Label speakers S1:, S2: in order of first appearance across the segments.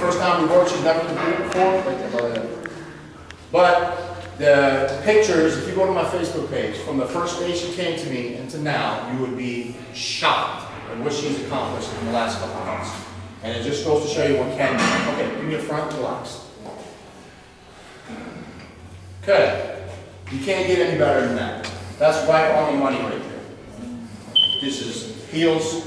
S1: first time we worked, she's never competed before. But the pictures, if you go to my Facebook page, from the first day she came to me and to now, you would be shocked at what she's accomplished in the last couple of months. And it just goes to show you what can be. Okay, give me a front, relax. Okay, you can't get any better than that. That's right on the money right there. This is heels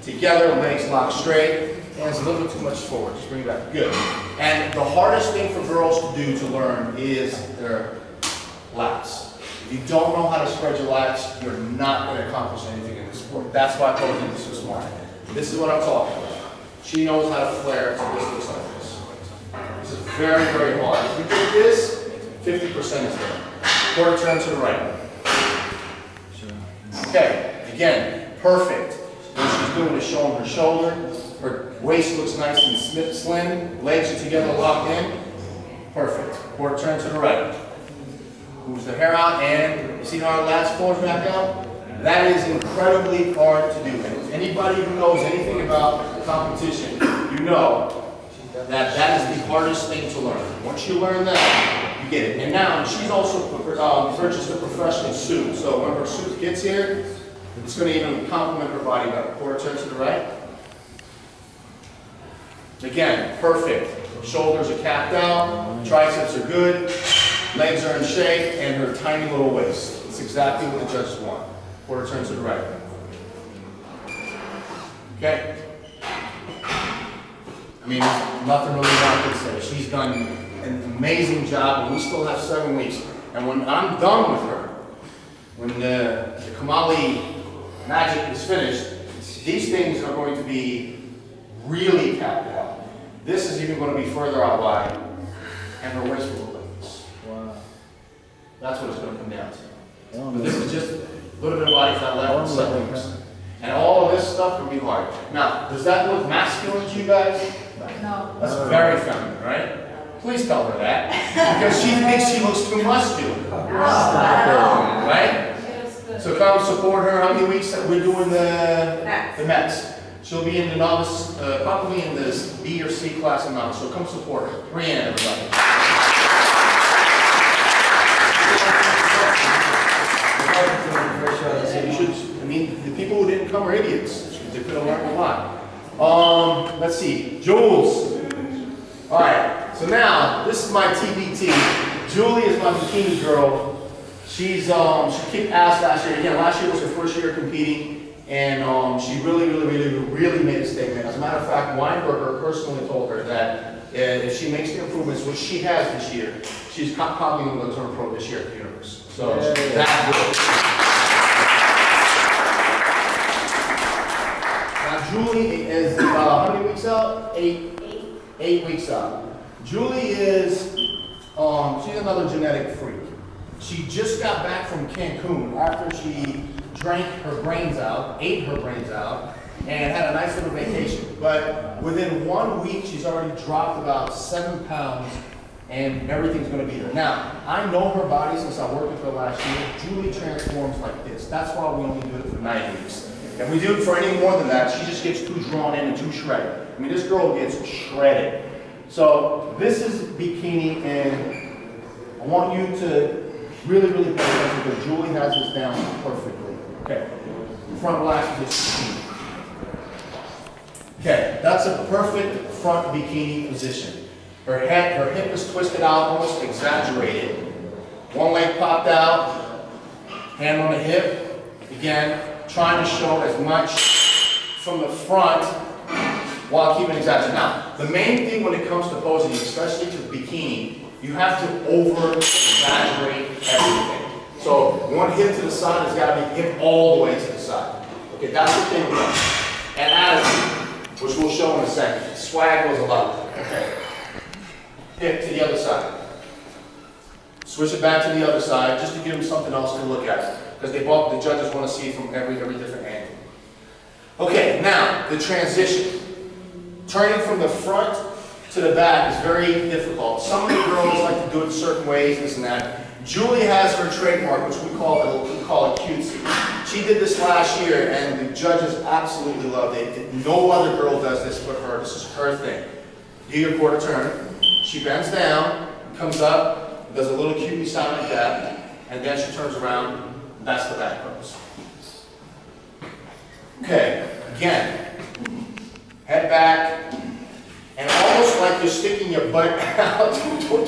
S1: together, legs locked straight. Hands a little bit too much forward, just bring it back, good. And the hardest thing for girls to do to learn is their lats. If you don't know how to spread your lats, you're not going to accomplish anything in this sport. That's why Coach is so smart. This is what I'm talking about. She knows how to flare, so this looks like this. This is very, very hard. If you did this, 50% is there. Quarter turn to the right. Okay, again, perfect. What she's doing is showing her shoulder. Her waist looks nice and slim. Legs are together, locked in. Perfect. Quarter turn to the right. Moves the hair out, and you see how our lats floors back out? That is incredibly hard to do. And if anybody who knows anything about competition, you know that that is the hardest thing to learn. Once you learn that, you get it. And now, she's also purchased a professional suit. So when her suit gets here, it's going to even complement her body better. Quarter turn to the right. Again, perfect. Shoulders are capped out, triceps are good, legs are in shape, and her tiny little waist. It's exactly what the judges want. Quarter turn to the right. Okay. I mean, there's nothing really wrong to say. She's done an amazing job, and we still have 7 weeks. And when I'm done with her, when the Kamali magic is finished, these things are going to be really capped out. This is even going to be further out wide, and her waist will look like this. Wow. That's what it's going to come down to. But this is just a little bit of body fat left in 7 weeks. And all of this stuff will be hard. Now, does that look masculine to you guys?
S2: No.
S1: That's very feminine, right? Please tell her that. Because she thinks she looks too muscular. Right? So come support her. How many weeks that we're doing the Mets? She'll be in the novice, probably in this B or C class in novice. So come support her. Brianna, everybody. You should, I mean, the people who didn't come are idiots. They could have learned a lot. Let's see. Jules. All right. So now, this is my TBT. Julie is my bikini girl. She kicked ass last year. Again, last year was her first year competing, and she really made a statement. As a matter of fact, Weinberger personally told her that if she makes the improvements, which she has this year, she's probably going to turn pro this year at the Universe. So that's good. Now Julie is how many weeks out? 8 weeks out. Julie is she's another genetic freak. She just got back from Cancun after she drank her brains out, ate her brains out, and had a nice little vacation. But within 1 week, she's already dropped about 7 pounds, and everything's going to be there. Now, I know her body since I worked with her last year. Julie transforms like this. That's why we only do it for 9 weeks. If we do it for any more than that, she just gets too drawn in and too shredded. I mean, this girl gets shredded. So this is Bikini, and I want you to really pay attention because Julie has this down perfectly. Okay, front relax position. Okay, that's a perfect front bikini position. Her hip is twisted out, almost exaggerated. One leg popped out, hand on the hip. Again, trying to show as much from the front while keeping exaggerated. Now, the main thing when it comes to posing, especially to bikini, you have to over-exaggerate everything. So one hip to the side has got to be hip all the way to the side. Okay, that's the thing we want. And attitude, which we'll show in a second. Swag goes a lot. Okay. Hip to the other side. Switch it back to the other side just to give them something else to look at. Because the judges want to see it from every different angle. Okay, now the transition. Turning from the front to the back is very difficult. Some of the girls like to do it certain ways, this and that. Julie has her trademark, which we call it cutesy. She did this last year, and the judges absolutely loved it. No other girl does this but her. This is her thing. Do your quarter turn. She bends down, comes up, does a little cupid sound like that, and then she turns around. That's the back pose. Okay, again, head back, and almost like you're sticking your butt out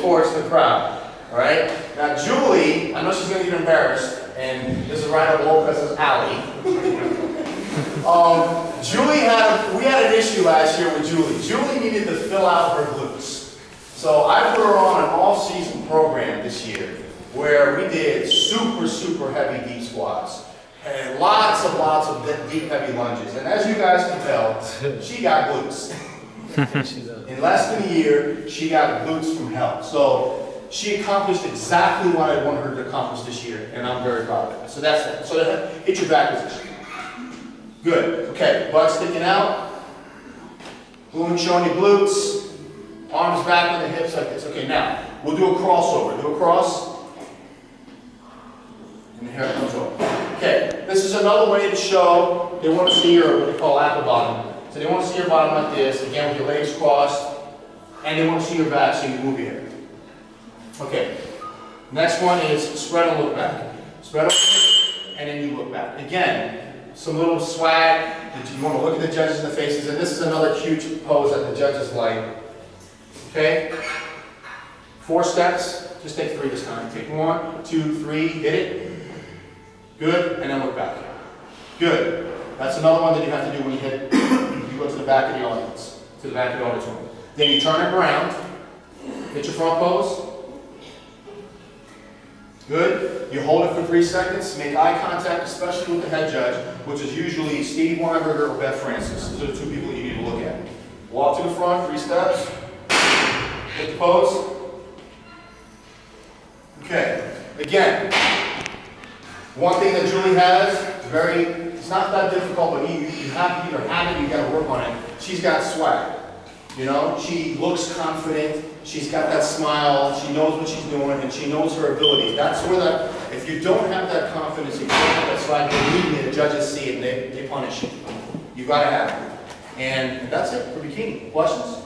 S1: towards the crowd. All right? Now, Julie, I know she's going to get embarrassed, and this is right up Lopez's alley. We had an issue last year with Julie. Julie needed to fill out her glutes. So I put her on an all-season program this year where we did super heavy deep squats and lots of deep heavy lunges. And as you guys can tell, she got glutes. In less than a year, she got glutes from hell. So she accomplished exactly what I wanted her to accomplish this year, and I'm very proud of her. So that's that. So hit your back position. Good. Okay, butt sticking out. Boom, showing your glutes. Arms back on the hips like this. Okay, now we'll do a crossover. Do a cross. And here it comes over. Okay, this is another way to show they want to see your, what they call apple bottom. So they want to see your bottom like this, again with your legs crossed, and they want to see your back so you move your head. Okay, next one is spread and look back. Spread over, and then you look back. Again, some little swag. You want to look at the judges in the faces, and this is another cute pose that the judges like. Okay, 4 steps. Just take 3 this time. Take 1, 2, 3, hit it. Good, and then look back. Good. That's another one that you have to do when you hit. You go to the back of the audience, to the back of the auditorium. Then you turn it around. Hit your front pose. Good. You hold it for 3 seconds. Make eye contact, especially with the head judge, which is usually Steve Weinberger or Beth Francis. Those are the 2 people you need to look at. Walk to the front, 3 steps. Hit the pose. Okay. Again, one thing that Julie has, it's not that difficult, but you have to either have it or you got to work on it. She's got swag. You know, she looks confident. She's got that smile. She knows what she's doing, and she knows her abilities. That's where that. If you don't have that confidence, if you don't have that swag, believe me, the judges see it and they punish you. You got to have it. And that's it for bikini. Questions?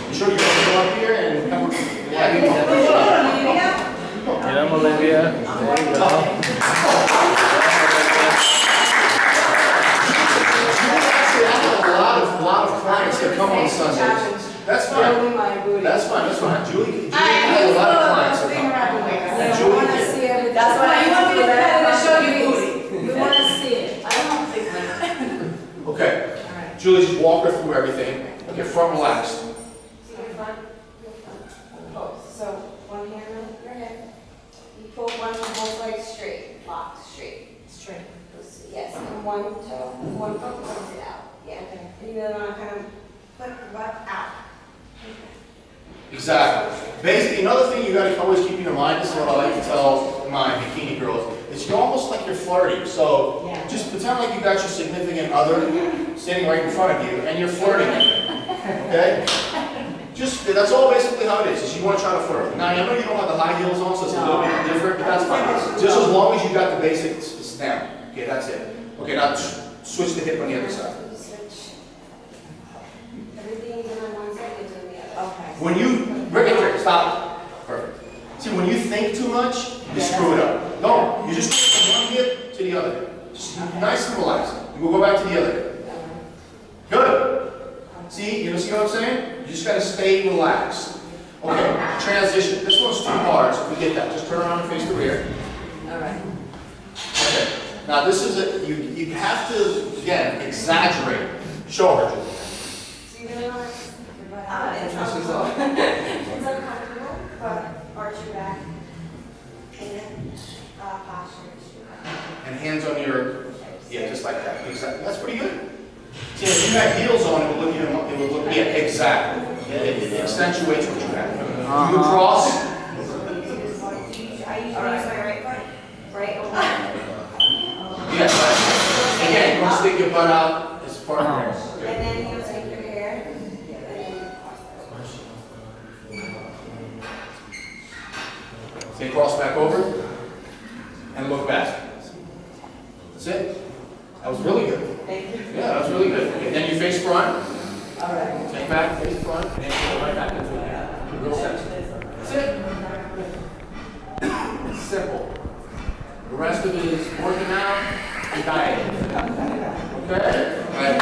S1: You sure you want to go up here and come?
S2: Get him, Olivia. There you go.
S1: A lot of clients that come on Sundays. That's fine. That's fine. That's fine. Julie has a lot of clients that come. Julie,
S3: that's why you want me to show you booty. You want to see it. I don't think that.
S1: Okay. Right. Julie, just walk her through everything. Okay, front relaxed.
S3: See your front. So one hand on your head. You pull one from both legs straight. Locked straight. Straight. Yes. And one toe, one foot points it out. Yeah. Okay. And you want to kind of put the butt out.
S1: Exactly. Basically, another thing you got to always keep in mind, this is what I like to tell my bikini girls, is you're almost like you're flirting. So just pretend like you got your significant other standing right in front of you and you're flirting with them. Okay? That's all basically how it is you want to try to flirt. Now, I know you don't have the high heels on, so it's a little bit different, but that's fine. Just as long as you got the basics down. Okay, that's it. Okay, now switch the hip on the other side. When you, Rick, stop. Perfect. See, when you think too much, you screw it up. No, you just go from one hip to the other hip. Just nice and relaxed. And we'll go back to the other hip. Good. See, you see what I'm saying? You just got to stay relaxed. Okay, transition. This one's too hard, so forget that. Just turn around and face the rear.
S3: All right.
S1: Okay. Now this is you have to, again, exaggerate. Show her.
S3: So you're going to it's uncomfortable, but arch your back and posture.
S1: And hands on your, just like that. Exactly. That's pretty good. See, if you had heels on, it would look, exactly. It accentuates what you have. You cross.
S3: I usually use my right foot, right over.
S1: Yes. Again, you want to stick your butt out as far as
S3: and then you'll take your hair.
S1: Say cross back over and look back. That's it. That was really good.
S3: Thank you.
S1: Yeah, that was really good. Okay, then you face front.
S3: All right.
S1: Take back. in front, and go right back into it. Real fast. That's it. Simple. The rest of it is working out and dieting. Okay? All right.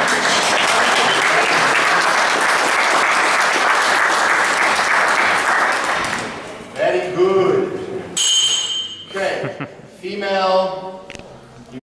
S1: Very good. Okay. Female